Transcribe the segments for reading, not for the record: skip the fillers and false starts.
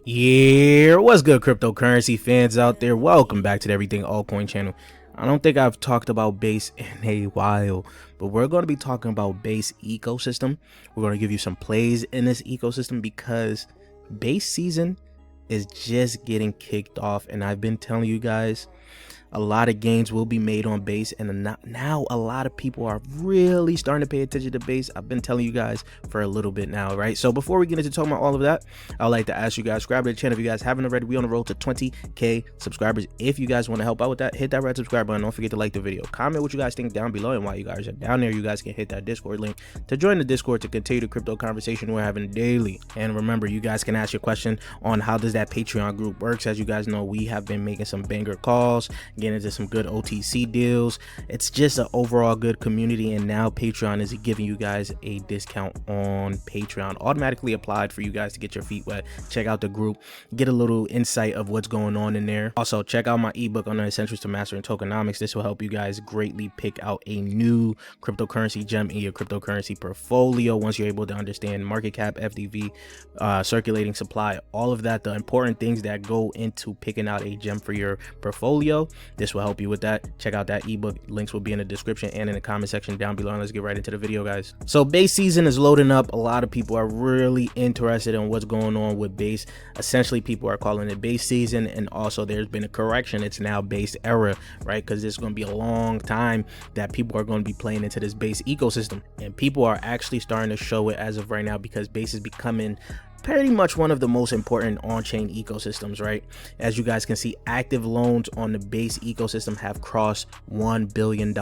Yeah, what's good, cryptocurrency fans out there? Welcome back to the Everything Altcoin channel. I don't think I've talked about Base in a while, but we're going to be talking about Base ecosystem. We're going to give you some plays in this ecosystem because Base season is just getting kicked off, and I've been telling you guys a lot of gains will be made on Base, and now a lot of people are really starting to pay attention to Base. I've been telling you guys for a little bit now, right? So before we get into talking about all of that, I'd like to ask you guys, subscribe to the channel if you guys haven't already. We on the road to 20k subscribers. If you guys want to help out with that, hit that red subscribe button. Don't forget to like the video, comment what you guys think down below, and while you guys are down there, you guys can hit that Discord link to join the Discord to continue the crypto conversation we're having daily. And remember, you guys can ask your question on how does that Patreon group works. As you guys know, we have been making some banger calls, getting into some good OTC deals. It's just an overall good community, and now Patreon is giving you guys a discount on Patreon, automatically applied for you guys to get your feet wet. Check out the group, get a little insight of what's going on in there. Also, check out my ebook on the essentials to mastering tokenomics. This will help you guys greatly pick out a new cryptocurrency gem in your cryptocurrency portfolio once you're able to understand market cap, FDV, circulating supply, all of that, the important things that go into picking out a gem for your portfolio. This will help you with that. Check out that ebook. Links will be in the description and in the comment section down below. And let's get right into the video, guys. So Base season is loading up. A lot of people are really interested in what's going on with Base. Essentially, people are calling it Base season, and also there's been a correction. It's now Base era, right? Because it's going to be a long time that people are going to be playing into this Base ecosystem, and people are actually starting to show it as of right now, because Base is becoming pretty much one of the most important on-chain ecosystems, right? As you guys can see, active loans on the Base ecosystem have crossed $1 billion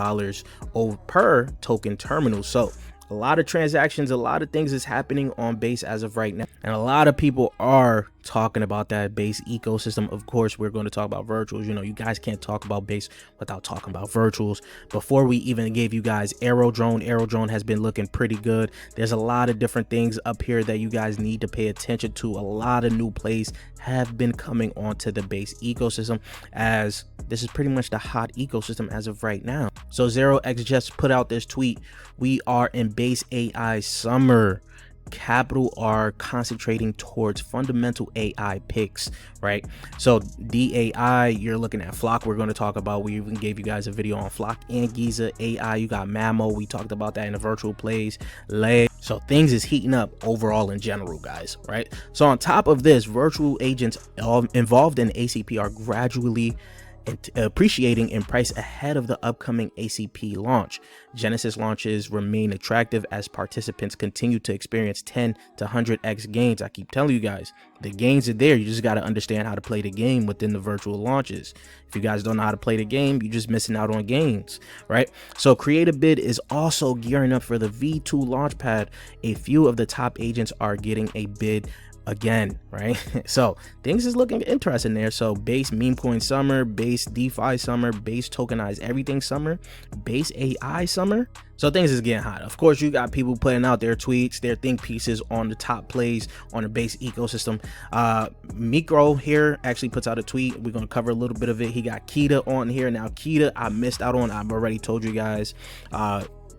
over per token terminal. So a lot of transactions, a lot of things is happening on Base as of right now, and a lot of people are talking about that Base ecosystem. Of course, we're going to talk about virtuals. You know, you guys can't talk about Base without talking about virtuals. Before we even gave you guys aerodrome has been looking pretty good. There's a lot of different things up here that you guys need to pay attention to. A lot of new plays have been coming onto the Base ecosystem, as this is pretty much the hot ecosystem as of right now. So 0x just put out this tweet: we are in Base AI summer. Capital are concentrating towards fundamental AI picks, right? So DAI, you're looking at Flock. We're going to talk about, we even gave you guys a video on Flock and Giza. AI, you got Mammo, we talked about that in the virtual plays. So things is heating up overall in general, guys, right? So on top of this, virtual agents involved in ACP are gradually appreciating in price ahead of the upcoming ACP launch. Genesis launches remain attractive as participants continue to experience 10 to 100x gains. I keep telling you guys, the gains are there. You just got to understand how to play the game within the virtual launches. If you guys don't know how to play the game, you're just missing out on gains, right? So CreateABid is also gearing up for the V2 launchpad. A few of the top agents are getting a bid again, right? So things is looking interesting there. So Base meme coin summer, Base DeFi summer, Base tokenized everything summer, Base AI summer. So things is getting hot. Of course, you got people putting out their tweets, their think pieces on the top plays on the Base ecosystem. Micro here actually puts out a tweet. We're going to cover a little bit of it. He got Kita on here. Now Kita I missed out on. I've already told you guys.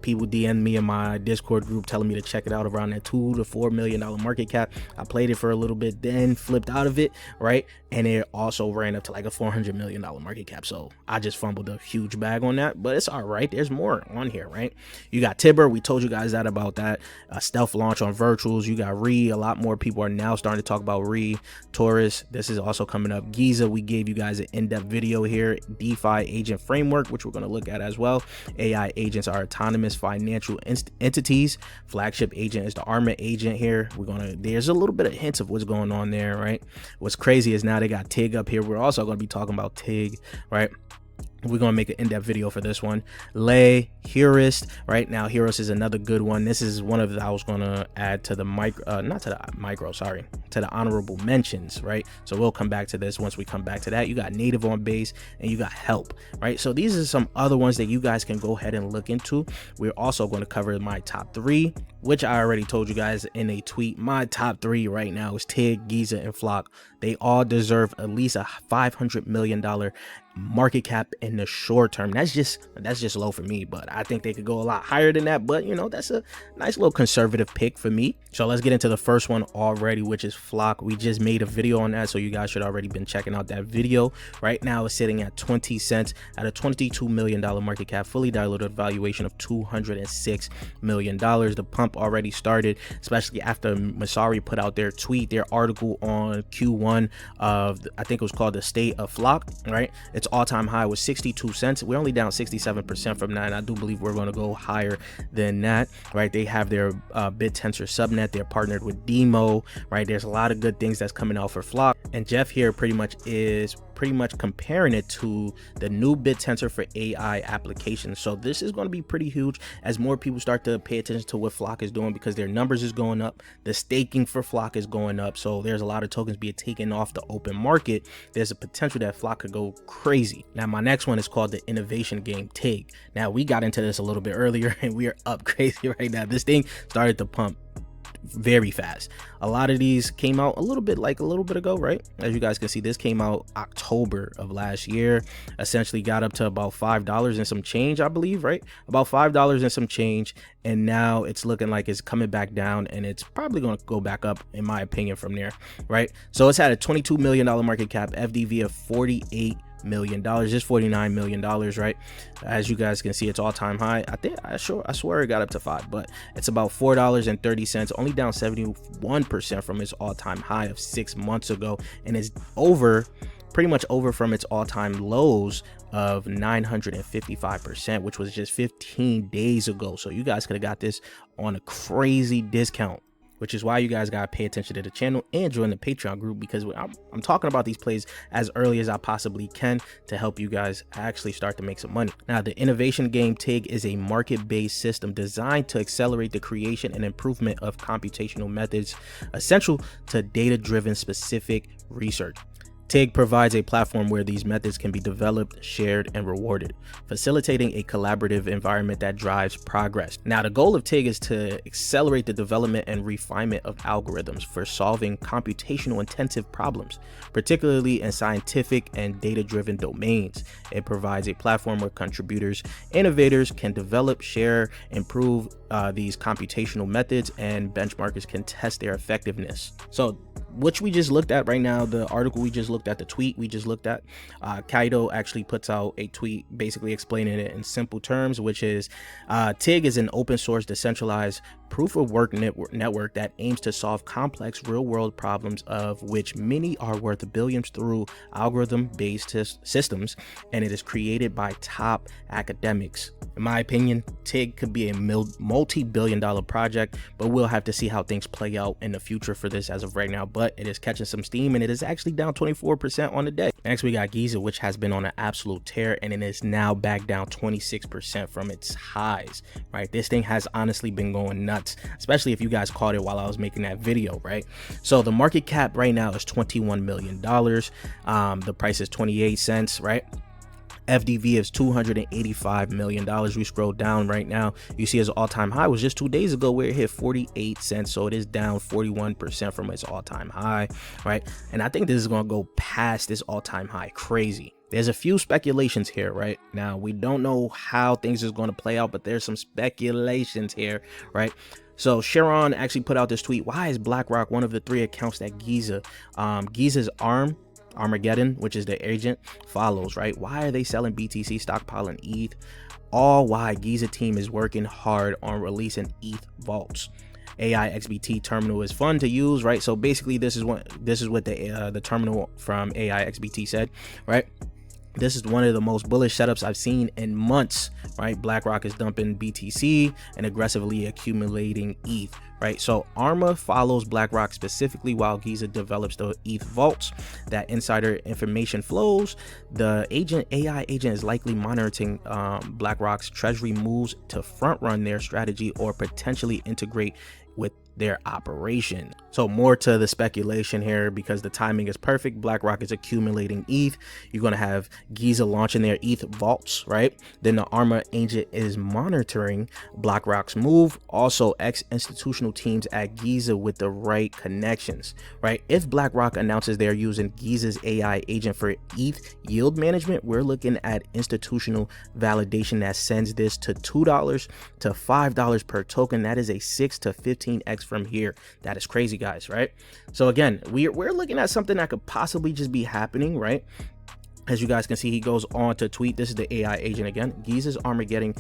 People DM me in my Discord group telling me to check it out around that $2 to $4 million market cap. I played it for a little bit, then flipped out of it, right? And it also ran up to like a $400 million market cap. So I just fumbled a huge bag on that, but it's all right. There's more on here, right? You got Tibber. We told you guys that about that. Stealth launch on virtuals. You got Re. A lot more people are now starting to talk about Re. Taurus, this is also coming up. Giza, we gave you guys an in-depth video here. DeFi agent framework, which we're going to look at as well. AI agents are autonomous financial entities. Flagship agent is the Armor agent here. There's a little bit of hints of what's going on there, right? What's crazy is now they got TIG up here. We're also going to be talking about TIG, right? We're going to make an in-depth video for this one. Lay, Heuris, right? Now Heuris is another good one. This is one of the, I was going to add to the to the honorable mentions, right? So we'll come back to this once we come back to that. You got Native on Base and you got Help, right? So these are some other ones that you guys can go ahead and look into. We're also going to cover my top 3, which I already told you guys in a tweet. My top 3 right now is TIG, Giza, and Flock. They all deserve at least a $500 million market cap in the short term. That's just low for me, but I think they could go a lot higher than that. But you know, that's a nice little conservative pick for me. So let's get into the first one already, which is Flock. We just made a video on that, so you guys should already been checking out that video. Right now it's sitting at 20 cents at a $22 million market cap, fully diluted valuation of $206 million. The pump already started, especially after Masari put out their article on Q1 of, I think it was called The State of Flock, right? Its all-time high was 62 cents. We're only down 67% from that, and I do believe we're going to go higher than that, right? They have their BitTensor subnet. They're partnered with Demo, right? There's a lot of good things that's coming out for Flock, and Jeff here pretty much comparing it to the new BitTensor for AI applications. So this is going to be pretty huge as more people start to pay attention to what Flock is doing, because their numbers is going up, the staking for Flock is going up, so there's a lot of tokens being taken off the open market. There's a potential that Flock could go crazy. Now my next one is called the innovation game TIG. Now we got into this a little bit earlier and we are up crazy right now. This thing started to pump very fast. A lot of these came out a little bit ago, right? As you guys can see, this came out October of last year, essentially got up to about $5 and some change, I believe, right? About $5 and some change, and now it's looking like it's coming back down, and it's probably going to go back up, in my opinion, from there, right? So it's had a $22 million market cap, FDV of $48 million, just $49 million, right? As you guys can see, it's all-time high. I swear it got up to $5, but it's about $4.30, only down 71% from its all-time high of 6 months ago, and it's pretty much over from its all-time lows of 955%, which was just 15 days ago. So you guys could have got this on a crazy discount, which is why you guys gotta pay attention to the channel and join the Patreon group, because I'm talking about these plays as early as I possibly can to help you guys actually start to make some money. Now, the innovation game TIG is a market-based system designed to accelerate the creation and improvement of computational methods essential to data-driven specific research. TIG provides a platform where these methods can be developed, shared, and rewarded, facilitating a collaborative environment that drives progress. Now, the goal of TIG is to accelerate the development and refinement of algorithms for solving computational intensive problems, particularly in scientific and data-driven domains. It provides a platform where contributors, innovators can develop, share, improve these computational methods, and benchmarkers can test their effectiveness. So, which we just looked at right now, the article we just looked at, the tweet we just looked at, Kaido actually puts out a tweet basically explaining it in simple terms, which is TIG is an open source decentralized proof of work network that aims to solve complex real world problems, of which many are worth billions through algorithm based systems, and it is created by top academics. In my opinion, TIG could be a multi-billion-dollar project, but we'll have to see how things play out in the future for this as of right now. But it is catching some steam, and it is actually down 24% on the day. Next, we got Giza, which has been on an absolute tear, and it is now back down 26% from its highs, right? This thing has honestly been going nuts, especially if you guys caught it while I was making that video, right? So the market cap right now is $21 million. The price is 28 cents, right? FDV is $285 million. We scroll down right now, you see its all-time high was just 2 days ago where it hit 48 cents. So it is down 41% from its all-time high, right? And I think this is going to go past this all-time high crazy. There's a few speculations here right now. We don't know how things is going to play out, but there's some speculations here, right? So Sharon actually put out this tweet: why is BlackRock one of the 3 accounts that Giza's Armageddon, which is the agent, follows, right? Why are they selling BTC, stockpiling ETH? All why Giza team is working hard on releasing ETH vaults. AI XBT terminal is fun to use, right? So basically this is what the terminal from AI XBT said, right? This is one of the most bullish setups I've seen in months, right? BlackRock is dumping BTC and aggressively accumulating ETH, right? So Arma follows BlackRock specifically while Giza develops the ETH vaults. That insider information flows. The AI agent is likely monitoring BlackRock's treasury moves to front run their strategy or potentially integrate with their operation. So more to the speculation here, because the timing is perfect. BlackRock is accumulating ETH. You're going to have Giza launching their ETH vaults, right? Then the Arma agent is monitoring BlackRock's move. Also, institutional teams at Giza with the right connections, right? If BlackRock announces they're using Giza's AI agent for ETH yield management, we're looking at institutional validation that sends this to $2 to $5 per token. That is a 6 to 15x next from here. That is crazy, guys, right? So again, we're looking at something that could possibly just be happening, right? As you guys can see, he goes on to tweet. This is the AI agent again. Giza's Armageddon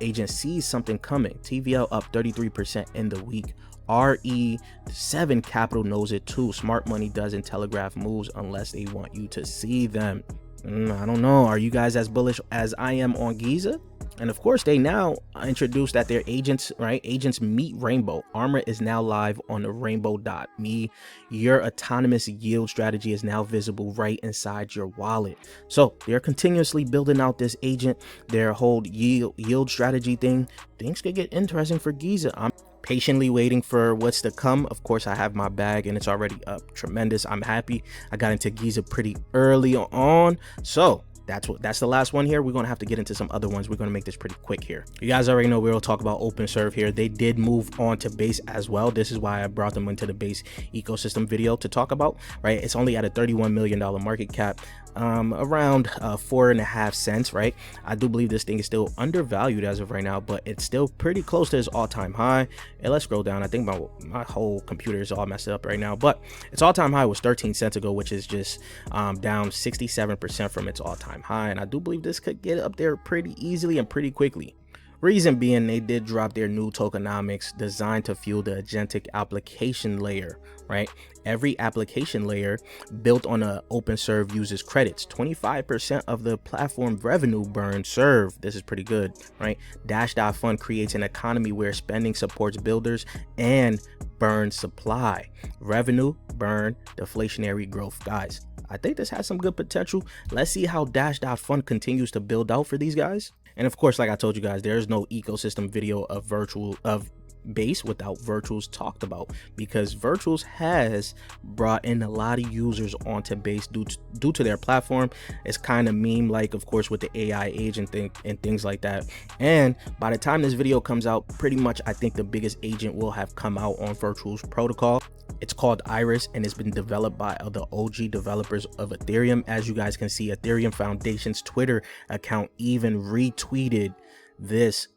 agent sees something coming. TVL up 33% in the week. RE7 Capital knows it too. Smart money doesn't telegraph moves unless they want you to see them. I don't know. Are you guys as bullish as I am on Giza? And of course, they now introduced that their agents, right? Agents meet Rainbow. Armor is now live on the Rainbow dot me. Your autonomous yield strategy is now visible right inside your wallet. So they're continuously building out this agent, their whole yield strategy thing. Things could get interesting for Giza. I'm patiently waiting for what's to come. Of course, I have my bag and it's already up tremendous. I'm happy. I got into Giza pretty early on. So that's the last one here. We're gonna have to get into some other ones. We're gonna make this pretty quick here. You guys already know we'll talk about OpenServe here. They did move on to Base as well. This is why I brought them into the Base ecosystem video to talk about, right? It's only at a $31 million market cap, around 4.5 cents, right? I do believe this thing is still undervalued as of right now, but it's still pretty close to its all-time high. And let's scroll down. I think my whole computer is all messed up right now, but its all-time high was 13 cents ago, which is just down 67% from its all-time high. And I do believe this could get up there pretty easily and pretty quickly. Reason being, they did drop their new tokenomics designed to fuel the agentic application layer, right? Every application layer built on an OpenServe uses credits. 25% of the platform revenue burn serve. This is pretty good, right? Dash.fund creates an economy where spending supports builders and burn supply. Revenue, burn, deflationary growth. Guys, I think this has some good potential. Let's see how Dash.fund continues to build out for these guys. And of course, like I told you guys, there's no ecosystem video of Base without Virtuals talked about, because Virtuals has brought in a lot of users onto Base due to their platform. It's kind of meme like, of course, with the AI agent thing and things like that. And by the time this video comes out, pretty much I think the biggest agent will have come out on Virtuals protocol. It's called Iris, and it's been developed by the OG developers of Ethereum. As you guys can see, Ethereum Foundation's Twitter account even retweeted this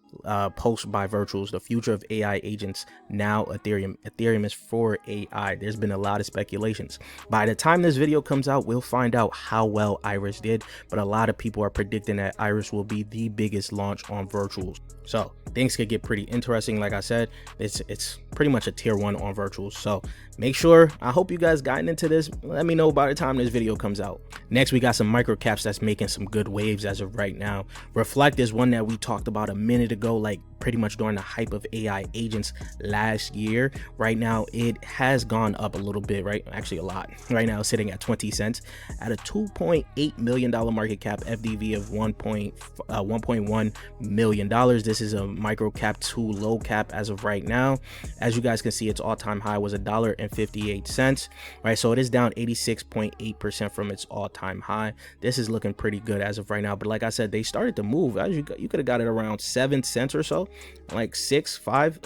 post by Virtuals. The future of AI agents, now Ethereum. Ethereum is for AI. There's been a lot of speculations. By the time this video comes out, we'll find out how well Iris did, but a lot of people are predicting that Iris will be the biggest launch on Virtuals. So things could get pretty interesting. Like I said, it's pretty much a tier 1 on Virtuals. So make sure, I hope you guys gotten into this. Let me know by the time this video comes out. Next, we got some micro caps that's making some good waves as of right now. Reflect is one that we talked about a minute ago, like pretty much during the hype of AI agents last year. Right now it has gone up a little bit, right? Actually a lot. Right now it's sitting at 20 cents at a $2.8 million market cap, FDV of $1.1 million. This is a micro cap to low cap as of right now. As you guys can see, its all-time high was $1.58, right? So it is down 86.8% from its all-time high. This is looking pretty good as of right now, but like I said, they started to move. As you could have got it around 7 cents or so, like 5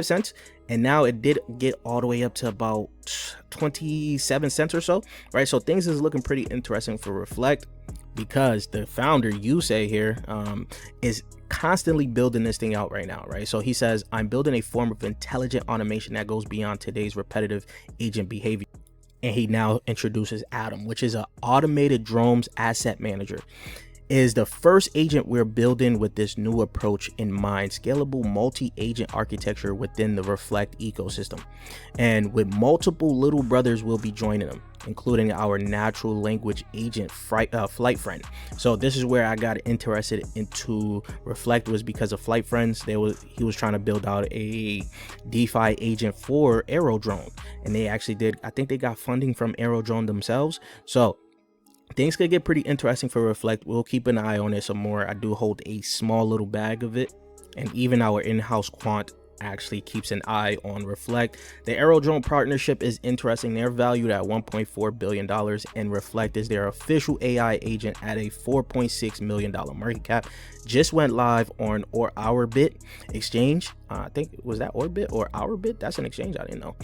cents, and now it did get all the way up to about 27 cents or so, right? So things is looking pretty interesting for Reflect, because the founder, Yusei here, is constantly building this thing out right now, right? So he says, I'm building a form of intelligent automation that goes beyond today's repetitive agent behavior. And he now introduces Atom, which is an automated drones asset manager. Is the first agent we're building with this new approach in mind, scalable multi-agent architecture within the Reflect ecosystem, and with multiple little brothers will be joining them, including our natural language agent Flight Friend. So this is where I got interested into Reflect, was because of Flight Friends. He was trying to build out a DeFi agent for Aerodrome, and they actually did. I think they got funding from Aerodrome themselves. So things could get pretty interesting for Reflect. We'll keep an eye on it some more. I do hold a small little bag of it, and even our in-house quant actually keeps an eye on Reflect. The Aerodrome partnership is interesting. They're valued at $1.4 billion, and Reflect is their official AI agent at a $4.6 million market cap. Just went live on Ourbit exchange. I think, was that Orbit or Ourbit? That's an exchange I didn't know.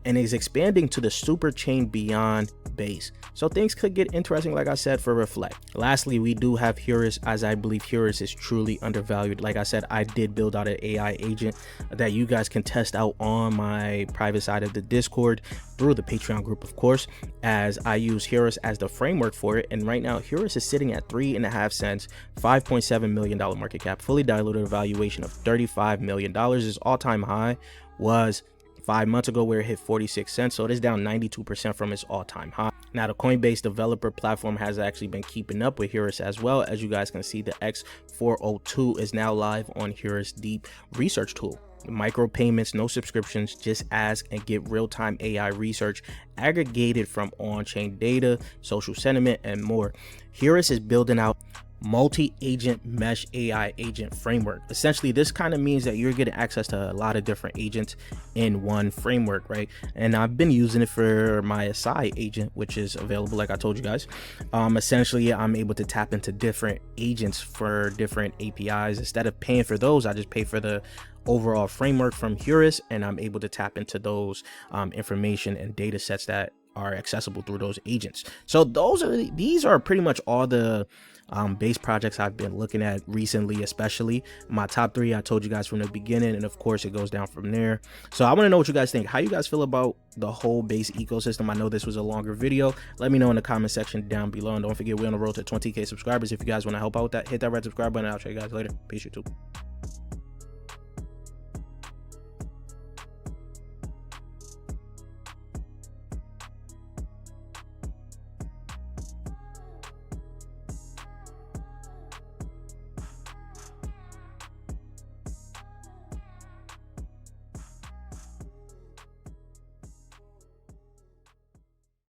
And is expanding to the super chain beyond of Base. So things could get interesting, like I said, for Reflect. Lastly, we do have Heuris, as I believe Heuris is truly undervalued. Like I said, I did build out an AI agent that you guys can test out on my private side of the Discord through the Patreon group, of course, as I use Heuris as the framework for it. And right now, Heuris is sitting at 3.5 cents, $5.7 million market cap, fully diluted valuation of $35 million. His all-time high was 5 months ago where it hit 46 cents, so it is down 92% from its all-time high. Now the Coinbase developer platform has actually been keeping up with Heuris as well. As you guys can see, the X402 is now live on Heuris Deep research tool. Micro payments, no subscriptions, just ask and get real-time AI research aggregated from on-chain data, social sentiment, and more. Heuris is building out multi-agent mesh AI agent framework. Essentially, this kind of means that you're getting access to a lot of different agents in one framework, right? And I've been using it for my SI agent, which is available, like I told you guys. Essentially, I'm able to tap into different agents for different APIs. Instead of paying for those, I just pay for the overall framework from Heuris, and I'm able to tap into those information and data sets that are accessible through those agents. So these are pretty much all the base projects I've been looking at recently, especially my top 3 I told you guys from the beginning, and of course it goes down from there. So I want to know what you guys think. How you guys feel about the whole base ecosystem? I know this was a longer video. Let me know in the comment section down below, and don't forget we're on the road to 20k subscribers. If you guys want to help out with that, hit that red subscribe button. I'll show you guys later. Peace, YouTube.